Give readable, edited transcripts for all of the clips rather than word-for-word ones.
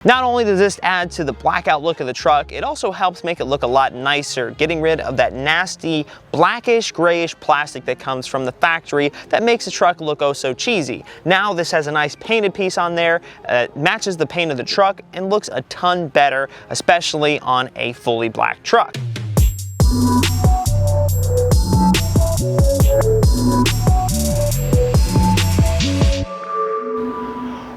Not only does this add to the blackout look of the truck, it also helps make it look a lot nicer, getting rid of that nasty blackish grayish plastic that comes from the factory that makes the truck look oh so cheesy. Now this has a nice painted piece on there, matches the paint of the truck, and looks a ton better, especially on a fully black truck.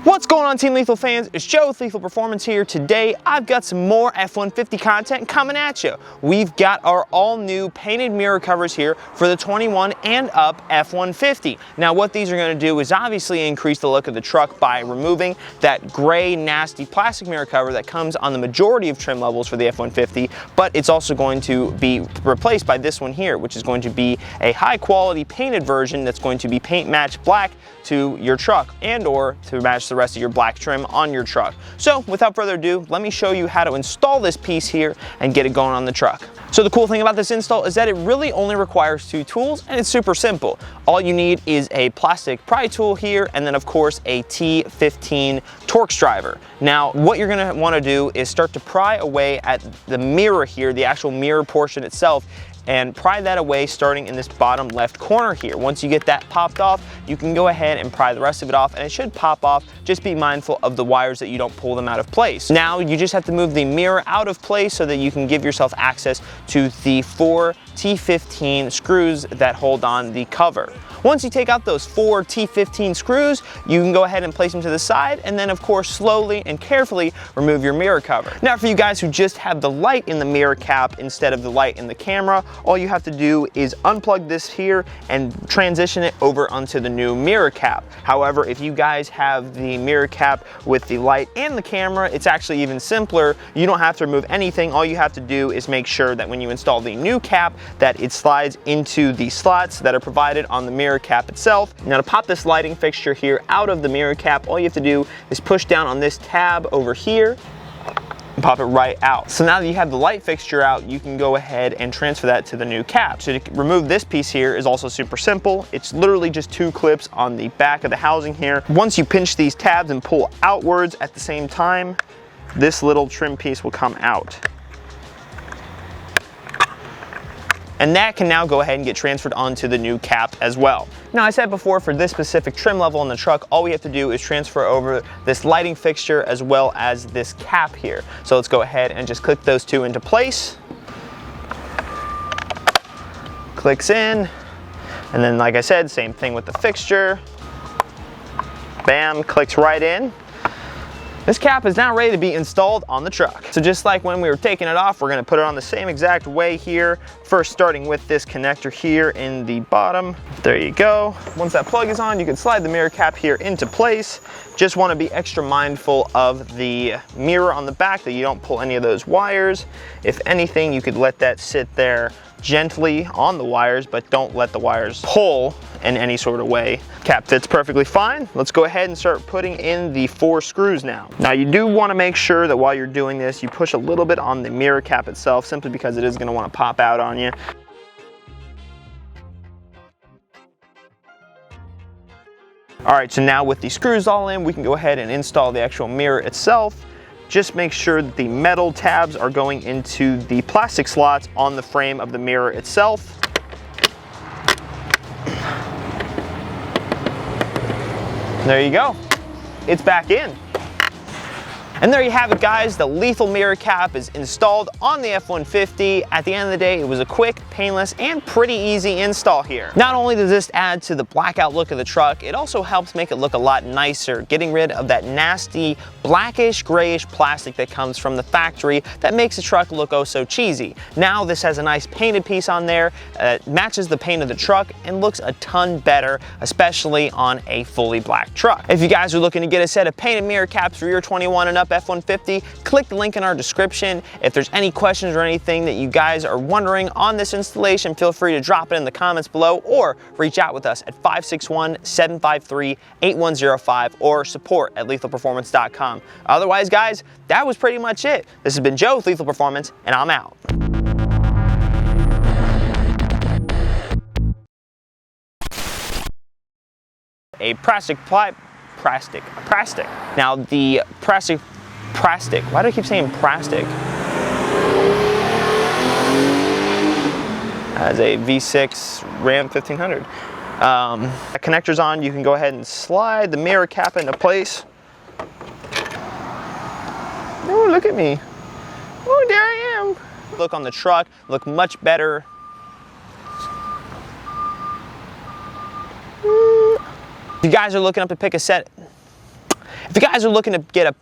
What's going on, Team Lethal fans? It's Joe with Lethal Performance here. Today, I've got some more F-150 content coming at you. We've got our all-new painted mirror covers here for the 21 and up F-150. Now, what these are going to do is obviously increase the look of the truck by removing that gray, nasty plastic mirror cover that comes on the majority of trim levels for the F-150, but it's also going to be replaced by this one here, which is going to be a high-quality painted version that's going to be paint match black to your truck and or to match the rest of your black trim on your truck. So without further ado, let me show you how to install this piece here and get it going on the truck. So the cool thing about this install is that it really only requires two tools, and it's super simple. All you need is a plastic pry tool here, and then of course a T15 Torx driver. Now what you're going to want to do is start to pry away at the mirror here, the actual mirror portion itself, and pry that away starting in this bottom left corner here. Once you get that popped off, you can go ahead and pry the rest of it off, and it should pop off. Just be mindful of the wires that you don't pull them out of place. Now you just have to move the mirror out of place so that you can give yourself access to the 4 T15 screws that hold on the cover. Once you take out those 4 T15 screws, you can go ahead and place them to the side, and then of course slowly and carefully remove your mirror cover. Now for you guys who just have the light in the mirror cap instead of the light in the camera, all you have to do is unplug this here and transition it over onto the new mirror cap. However, if you guys have the mirror cap with the light and the camera, it's actually even simpler. You don't have to remove anything. All you have to do is make sure that when you install the new cap that it slides into the slots that are provided on the mirror cap itself. Now to pop this lighting fixture here out of the mirror cap, all you have to do is push down on this tab over here and pop it right out. So now that you have the light fixture out, you can go ahead and transfer that to the new cap. So to remove this piece here is also super simple. It's literally just 2 clips on the back of the housing here. Once you pinch these tabs and pull outwards at the same time, this little trim piece will come out. And that can now go ahead and get transferred onto the new cap as well. Now I said before, for this specific trim level in the truck, all we have to do is transfer over this lighting fixture as well as this cap here. So let's go ahead and just click those two into place. Clicks in, and then like I said, same thing with the fixture. Bam, clicks right in. This cap is now ready to be installed on the truck. So just like when we were taking it off, we're gonna put it on the same exact way here. First starting with this connector here in the bottom. There you go. Once that plug is on, you can slide the mirror cap here into place. Just wanna be extra mindful of the mirror on the back that you don't pull any of those wires. If anything, you could let that sit there gently on the wires, but don't let the wires pull in any sort of way. Cap fits perfectly fine. Let's go ahead and start putting in the 4 screws now. Now you do want to make sure that while you're doing this, you push a little bit on the mirror cap itself, simply because it is going to want to pop out on you. All right, so now with the screws all in, we can go ahead and install the actual mirror itself. Just make sure that the metal tabs are going into the plastic slots on the frame of the mirror itself. There you go. It's back in. And there you have it, guys. The Lethal mirror cap is installed on the F-150. At the end of the day, it was a quick, painless, and pretty easy install here. Not only does this add to the blackout look of the truck, it also helps make it look a lot nicer, getting rid of that nasty blackish grayish plastic that comes from the factory that makes the truck look oh so cheesy. Now this has a nice painted piece on there, matches the paint of the truck, and looks a ton better, especially on a fully black truck. If you guys are looking to get a set of painted mirror caps for your 21 and up F-150, click the link in our description. If there's any questions or anything that you guys are wondering on this installation, feel free to drop it in the comments below or reach out with us at 561-753-8105 or support@lethalperformance.com. Otherwise, guys, that was pretty much it. This has been Joe with Lethal Performance, and I'm out. A plastic. Now the plastic plastic. Why do I keep saying plastic? Has a V6 Ram 1500. The connector's on. You can go ahead and slide the mirror cap into place. Oh, look at me. Oh, there I am. Look on the truck, look much better. If you guys are looking to get a